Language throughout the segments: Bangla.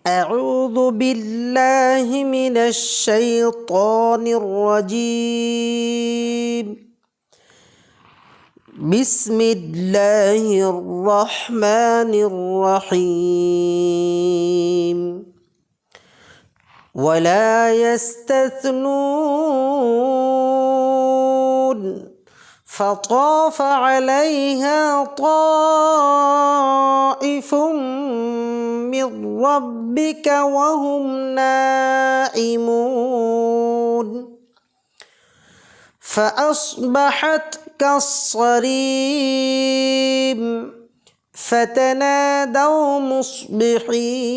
أعوذ بالله من الشيطان الرجيم. بسم الله الرحمن الرحيم. ولا يستثنون فطاف عليها طائف من ربك وهم نائمون فأصبحت كالصريم فتنادوا مصبحين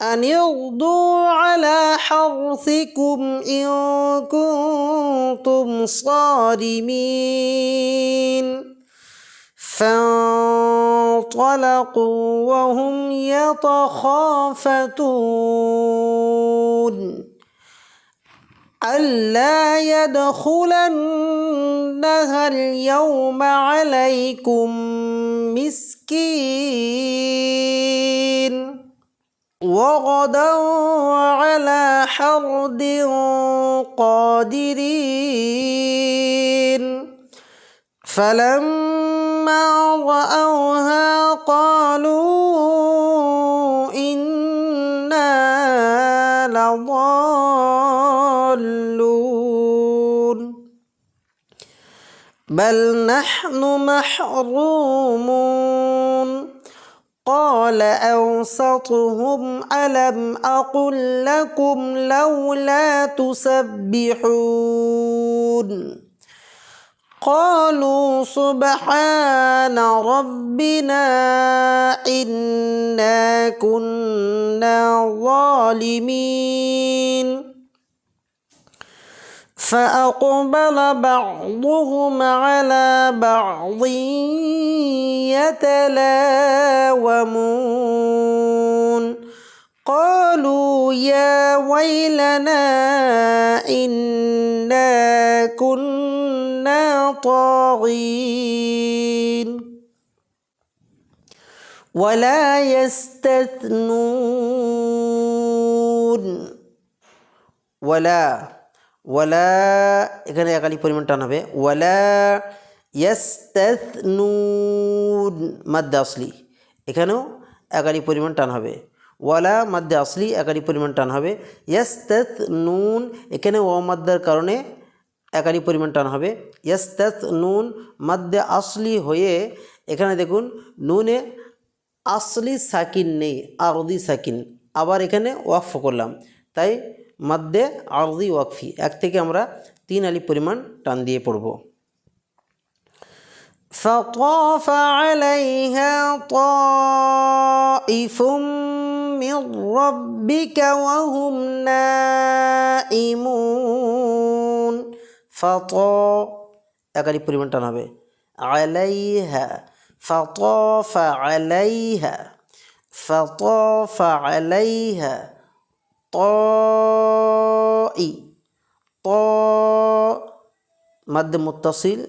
أن اغدوا على حرثكم إن كنتم صارمين فانطلقوا وهم يتخافتون ألا يدخلنها اليوم عليكم مسكين وغدوا على حرد قادرين فلما رأوها قالوا إنا لضالون بل نحن محرومون قال أوسطهم ألم أقل لكم لولا تسبحون قالوا سبحان ربنا إنا كنا ظالمين فأقبل بعضهم على بعض يتلاومون قالوا يا ويلنا إنا كنا طاغين ولا يستثنون ওয়ালা এখানে একালি পরিমাণ টান হবে ওয়ালা ইয়াস্তাথনুন মাদ্দে আসলি এখানেও একালি পরিমাণ টান হবে ওয়ালা মাদ্দে আসলি একালি পরিমাণ টান হবে ইয়াস্তাথনুন এখানে ওয়া মাদ্দার কারণে একালি পরিমাণ টান হবে ইয়াস্তাথনুন মাদ্দে আসলি হয়ে এখানে দেখুন নুনে আসলি সাকিন নেই আরদি সাকিন আবার এখানে ওয়াকফ করলাম তাই মধ্যে আরদি ওয়াকফি এক থেকে আমরা 3 আলিফ পরিমাণ টান দিয়ে পড়ব فطاف عليها طائف من ربك وهم نائمون فطا এক আলিফ পরিমাণ টান হবে عليها فطاف عليها فطاف عليها طائي মাদ্দে মুত্তাসিল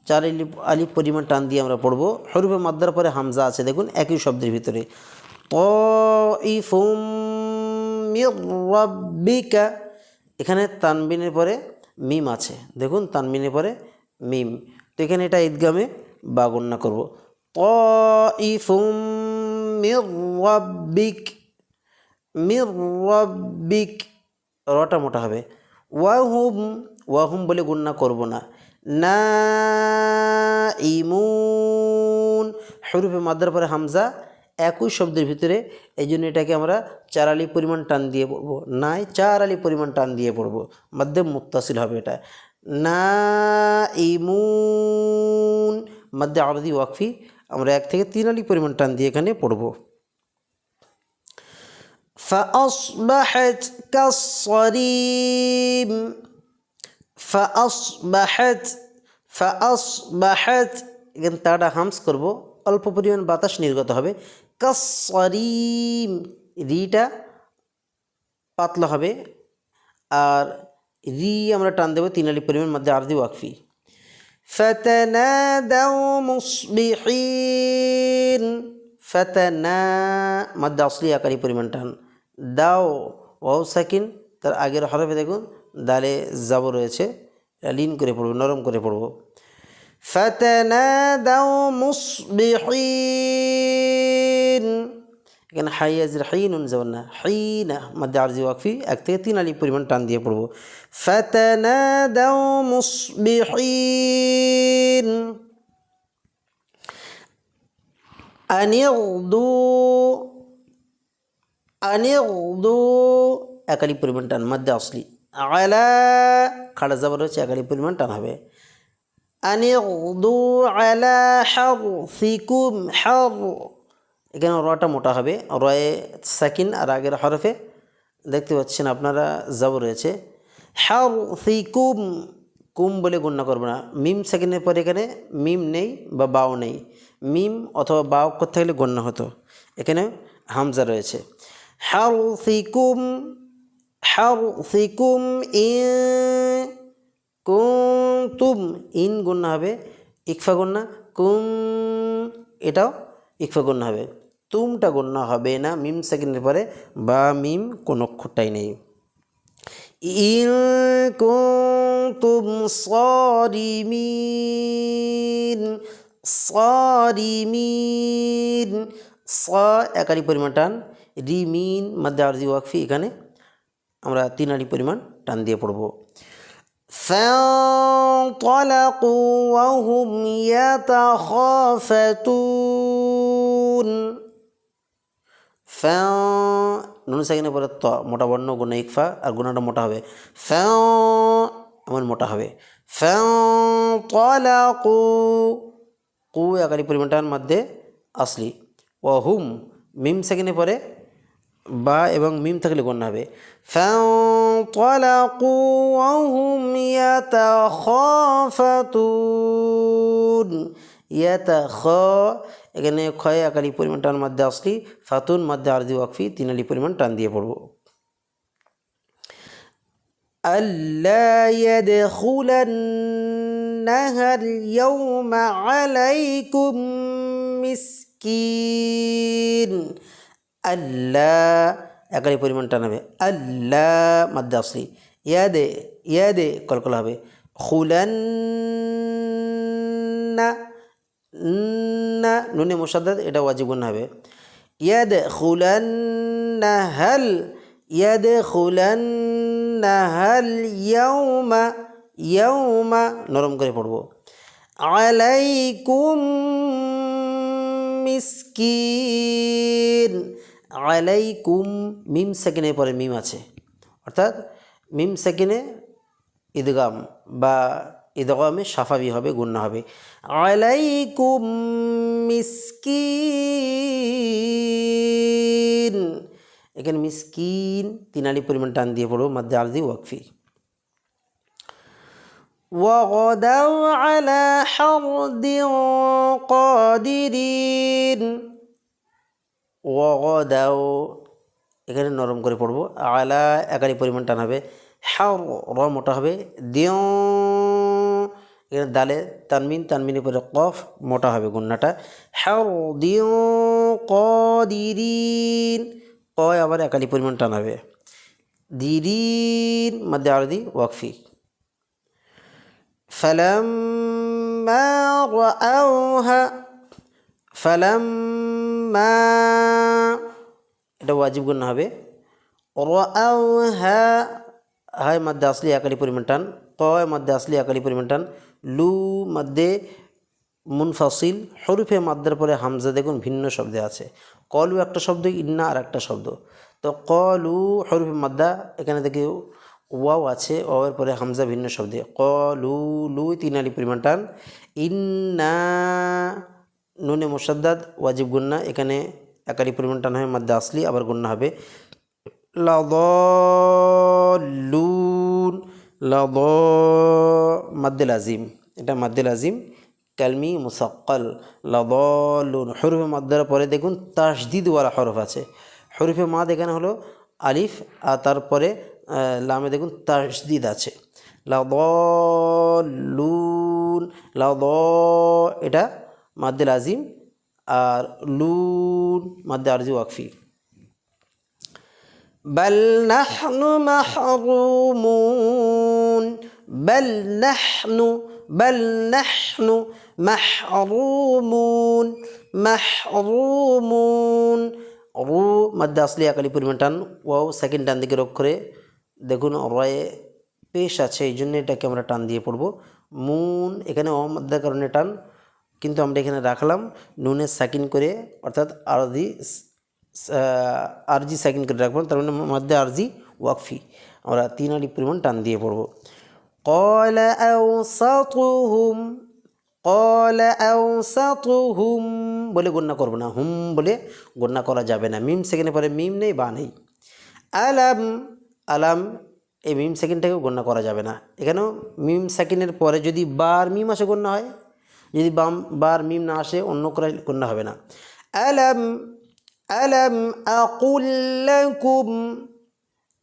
4 আলিফ পরিমাণ টান দিয়ে আমরা পড়ব হরফে মাদ্দার পরে হামজা আছে দেখুন একই শব্দের ভিতরে তাইফুম মির রাব্বিকা এখানে তানবিনের পরে মিম আছে দেখুন তানবিনের পরে মিম তো এখানে এটা ইদগামে বা গণনা করব তাইফুম মির রাব্বিক মির রাব্বিক রটা মোটা হবে ওয়াহুম বলে গুণনা করব না নাইমুন হরফে মাদ্দার পরে হামজা একই শব্দের ভিতরে এই জন্য এটাকে আমরা 4 আলিফ পরিমাণ টান দিয়ে পড়ব নাই 4 আলিফ পরিমাণ টান দিয়ে পড়ব মধ্যে মুত্তাসিল হবে এটা নাইমুন মধ্যে আরদি ওয়াকফি আমরা 1 থেকে 3 আলিফ পরিমাণ টান দিয়ে এখানে পড়ব فأصبحت كالصريم فأصبحت এখানে তাটা হামস করব অল্প পরিমাণ বাতাস নির্গত হবে কাসরিম রিটা পাতলা হবে আর রি আমরা টান দেব 3 আলিফ পরিমাণ মধ্যে আরদি ওয়াকফি فتنادوا مصبحين ফাতানা মাদ্দা আসলি আকারি পরিমাণ টান। দাও ওয়াও সাকিন, তার আগের হরফে দেখুন দালে জাবর রয়েছে, লিন করে পড়ব, নরম করে পড়ব। ফাতানাদাউ মুসবিহিন, এখানে হাইয়াজির হাই নুন যাবেন না, হাইনা মাদ্দা আরজি ওয়াকফি 1 থেকে 3 আলিফ পরিমাণ টান দিয়ে পড়ব। ফাতানাদাউ মুসবিহিন আনিগদু, আনিগদু একালি পরিমাণ টান মাদ্দা আসলি। আলা খাড়া যাবার রয়েছে, একালি পরিমাণ টান হবে। আনিগদু আলা হারসিকুম, হার এখানে রটা মোটা হবে, রয়ে সাকিন আর আগের হরফে দেখতে পাচ্ছেন আপনারা যাবর রয়েছে। হারসিকুম, কুম বলে গণ্য করবো না, মিম সাকিনের পরে এখানে মিম নেই বা বাও নেই, মিম অথবা বাও করতে গেলে গণ্য হতো, এখানে হামজা রয়েছে। হারসিকুম, হারসিকুম ইন কুনতুম, ইন গণ্য হবে, ইকফা গণ্য, কুম এটাও ইকফা গণ্য হবে, তুমটা গণ্য হবে না মিম সাকিনের পরে, বা মিম কোন অক্ষরটাই নেই। ইন কুনতুম সারিমিন, সারিমিন সা একারি পরিমাণ টান, রিমিন মাদ্দা আরজি ওয়াকফি, এখানে আমরা 3 আলিফ পরিমাণ টান দিয়ে পড়ব। ফানতালাকু ওয়া হুম ইয়াতাখাফাতুন, ফ্যা নুন সাকিনের পরে ত মোটা বর্ণ গুণ ইকফা, আর গুণাটা মোটা হবে, ফ্যা এমন মোটা হবে। ফানতালাকু, কু একালি পরিমাণটার মধ্যে আসলি। ওয়াহুম মিম সাকিনের পরে বা এবং মিম থাকলে গণ্য হবে। ফানতালাকু ওয়া হুম ইয়াতাখাফাতুন, ইয়াতাখা এখানে ক্ষয় একালি পরিমাণ টান মধ্যে আসলি, ফাতুন মধ্যে আরজি ওয়াকফি 3 আলিফ পরিমাণ টান দিয়ে পড়ব। আল্লা ইয়াদখুলান্নাহাল ইয়াওমা আলাইকুম মিসকিন, আল্লাহ একালি পরিমাণ টান হবে, আল্লাহ মধ্যে আসলি, ইয়াদে ইয়াদে কলকলা হবে, খুলান্না না নুনে মুশাদ্দাদ, এটা ওয়াজিব গুণ হবে। ইয়াদখুলান্নাহাল, ইয়াদখুলান্নাহাল ইয়াওমা, ইয়াওমা নরম করে পড়ব। আলাইকুম মিসকিন, আলাইকুম মিম সাকিনের পরে মিম আছে, অর্থাৎ মিম সাকিনে ইদগাম বা ইদগামে সাফাবি হবে, গুন্না হবে। আলাইকুম মিসকিন, এখানে মিসকিন 3 আলিফ পরিমাণ টান দিয়ে পড়ব মধ্যে আরজি ওয়াকফি। ওয়াগাদাউ আলা হারদিন কাদিরিন, ওয়াগাদাউ এখানে নরম করে পড়ব, আলা একালি পরিমাণ টান হবে, হার র মোটা হবে, দিও এখানে দালে তানমিন, তানমিনের পরে কফ মোটা হবে গুন্নাটা, হার দিও কাদিরিন, কয় আবার একালি পরিমাণ টান হবে, দিরিন মধ্যে আরদি ওয়াকফি। ফালাম্মা রাআউহা, ফালাম্মা এটা ওয়াজিব গুন্না হবে, রাআউহা হায় মধ্যে আসলি একালি পরিমাণ টান, কয় মধ্যে আসলি একালি পরিমাণ টান, লু মধ্যে মুনফাসিল, হরফে মাদ্দার পরে হামজা দেখুন ভিন্ন শব্দে আছে, কলু একটা শব্দ, ইন্না আর একটা শব্দ, তো কলু হরফে মাদ্দা, এখানে দেখি ওয়াও আছে, ওয়াওয়ের পরে হামজা ভিন্ন শব্দে, কলু লু 3 আলিফ পরিমাণ টান, ইন্না নুনে মুশাদ্দাদ ওয়াজিব গুন্না, এখানে একালি পরিমাণ টান হয় মধ্যে আসলি, আবার গুন্না হবে। লাদাল্লুন, লাদ মাদ্দে লাজিম, এটা মাদ্দে লাজিম কালমি মুসাক্কাল, লাদাল্লুন হরফে মাদ্দার পরে দেখুন তাসদিদ ওয়ালা হরফ আছে, হরফে মাদ এখানে হলো আলিফ, আর তারপরে লামে দেখুন তাসদিদ আছে, লাদাল্লুন, লাদ এটা মাদ্দে লাজিম আর লুন মাদ্দে আরজি ওয়াকফি। বাল নাহনু মাহরুমুন, বাল নাহনু, বাল নাহনু মাহরুমুন, মাহরুমুন। রু মাদ্দে আসলি একালি পরিমাণ টান, ওয়াও সেকেন্ড টান দিকে রোগ করে, দেখুন রয়ে পেশ আছে এই জন্য এটাকে আমরা টান দিয়ে পড়ব। মুন এখানে অমাদ্দার কারণে টান, কিন্তু আমরা এখানে রাখলাম নুনের সাকিন করে, অর্থাৎ আরজি সাকিন করে রাখবো, তার মানে মধ্যে আরজি ওয়াকফি। আমরা 3 আলিফ পরিমাণ টান দিয়ে পড়ব। ক্বালা আওসাতুহুম, ক্বালা আওসাতুহুম বলে গণ্যা করব না, হুম বলে গণ্যা করা যাবে না। মিম সেকেন্ডের পরে মিম নেই, বা নেই। আলাম, আলাম এই মিম সেকেন্ডটাকেও গণ্যা করা যাবে না। এখানেও মিম সেকেন্ডের পরে যদি বার মিম আসে গণ্যা হয়, যদি বার মিম না আসে অন্য করে গণ্যা হবে না। আলাম, আলাম আকুল লাকুম,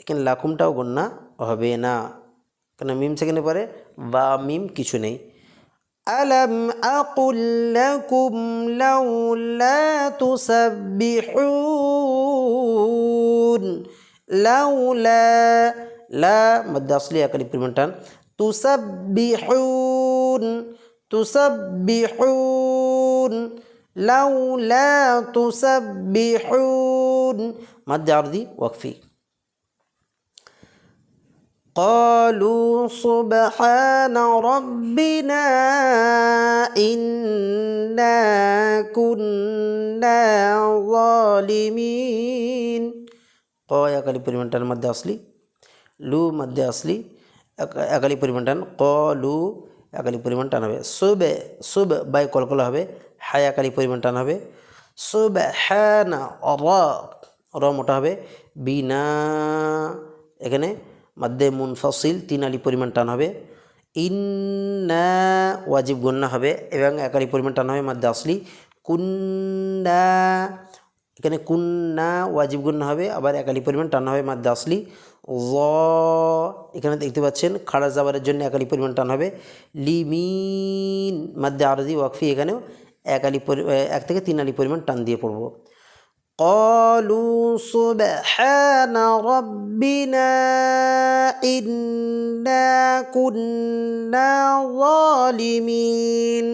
এখানে লাকুমটাও গণ্যা হবে না, কেন মিম সেকেন্ডের পরে বা মিম কিছু নেই। আলাম আকুল লাকুম লাউলা তুসাব্বিহুন, লাউলা, লা মধ্যে আসলি একালি পরিমাণ টান, তুসাব্বিহুন, তুসাব্বিহুন, লাউলা তুসাব্বিহুন মধ্যে আরজি ওয়াকফি। قالوا سبحان ربنا إنا كنا ظالمين। ক একালি পরিমাণ টান মধ্যে আসলি, লু মধ্যে আসলি একালি পরিমাণ টান, ক লু একালি পরিমাণ টান হবে। সুবে, সুব বাই কলকলা হবে, হায় একালি পরিমাণ টান হবে। সুবহানা র মোটা হবে। বিনা এখানে মধ্যে মুনফাসিল 3 আলিফ পরিমাণ টান হবে। ইন্না ওয়াজিব গুন্না হবে এবং একালি পরিমাণ টান হবে মধ্যে আসলি। কুন্না এখানে কুন্না ওয়াজিব গুন্না হবে, আবার একালি পরিমাণ টান হবে মধ্যে আসলি। জ এখানে দেখতে পাচ্ছেন খাড়া জাবারের জন্য একালি পরিমাণ টান হবে। লিমিন মধ্যে আরজি ওয়াকফি, এখানেও 1 থেকে 3 আলিফ পরিমাণ টান দিয়ে পড়ব। قالوا سبحان ربنا إنا كنا ظالمين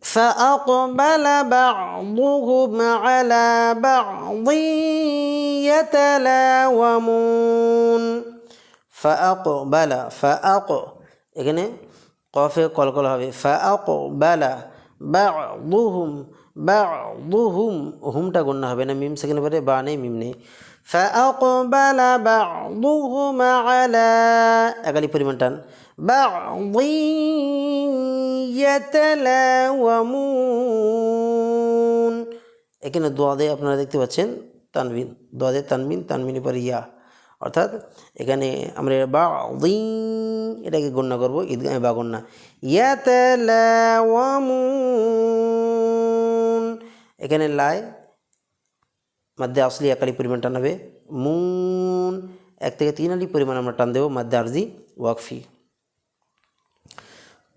فأقبل بعضهم على بعض يتلاومون। فأقبل এখানে কফে কলকলা হবে। فأقبل বা'দুহুম, বা'দুহুম হুমটা গণ্য হবে না, মিম সেকেন্ডের পরে বা নেই মিম নেই। ফাআকবালা বা'দুহুম আলা একালি পরিমাণ টান, বা'দিন ইয়াতালাওয়ামুন। এখানে দোয়াদে আপনারা দেখতে পাচ্ছেন তানবিন, দোয়াদে তানবিন, তানবিনের পরে ইয়া, অর্থাৎ এখানে আমরা বা'দিন এটাকে গণ্য করবো, ঈদগামে বা গণ্যা। ইয়াতালাওয়ামুন এখানে লাই মধ্যে আসলি একালি পরিমাণ টান হবে। মুন 1 থেকে 3 আলিফ পরিমাণ আমরা টান দেব মধ্যে আরজি ওয়াকফি।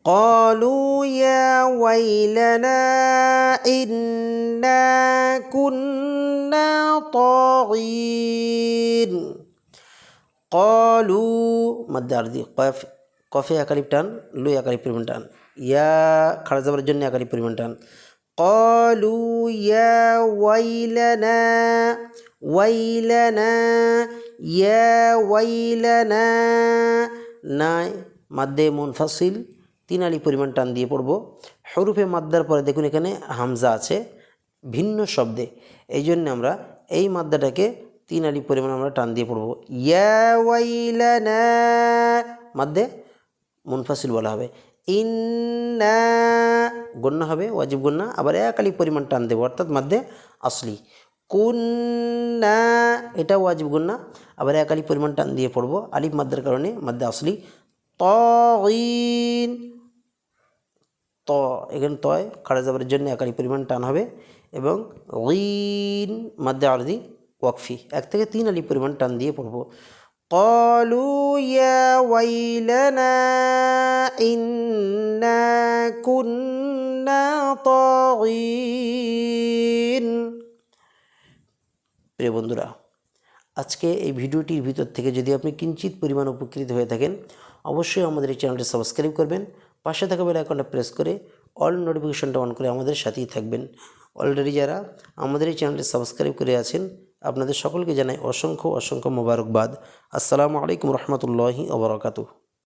قالوا يا ويلنا إنا كنا طاغين। قالوا মধ্যে আরজি কফে একালিপ টান, লু একালিপ পরিমাণ টান, ইয়া খাড়া যাবার জন্য একালিপ পরিমাণ টান। قالوا يا ويلنا, ويلنا يا ويلنا নাই মাদ্দে মুনফাসিল 3 আলিফ পরিমাণ টান দিয়ে পড়ব। হরুফে মাদ্দার পরে দেখুন এখানে হামজা আছে ভিন্ন শব্দে, এই জন্য আমরা এই মাদ্দাটাকে 3 আলিফ পরিমাণ আমরা টান দিয়ে পড়ব। ইয়া ওয়াইলানা মাদ্দে মুনফাসিল বলা হবে। ইন্না গণ্য হবে ওয়াজিব গণ্য, আবার 1 আলিফ পরিমাণ টান দেব অর্থাৎ মাদ্দে আসলি। কুন্না এটা ওয়াজিব গণ্য, আবার 1 আলিফ পরিমাণ টান দিয়ে পড়ব আলিফ মাদ্দার কারণে মাদ্দে আসলি। তাগিন ত এখানে তয় খাড়া জাবারের জন্য 1 আলিফ পরিমাণ টান হবে এবং গিন মাদ্দে আরজি ওয়াকফি 1 থেকে 3 আলিফ পরিমাণ টান দিয়ে পড়ব। قالوا يا ويلنا إنا كنا طاغين। প্রিয় বন্ধুরা, আজকে এই ভিডিওটির ভিতর থেকে যদি আপনি কিঞ্চিত পরিমাণ উপকৃত হয়ে থাকেন, অবশ্যই আমাদের এই চ্যানেলটি সাবস্ক্রাইব করবেন, পাশে থাকা বেল আইকনটা প্রেস করে অল নোটিফিকেশনটা অন করে আমাদের সাথেই থাকবেন। অলরেডি যারা আমাদের এই চ্যানেলটি সাবস্ক্রাইব করে আছেন, আপনাদের সকলকে জানাই অসংখ্য অসংখ্য মোবারকবাদ। আসসালামু আলাইকুম রহমতুল্লাহি ওয়া বারাকাতুহু।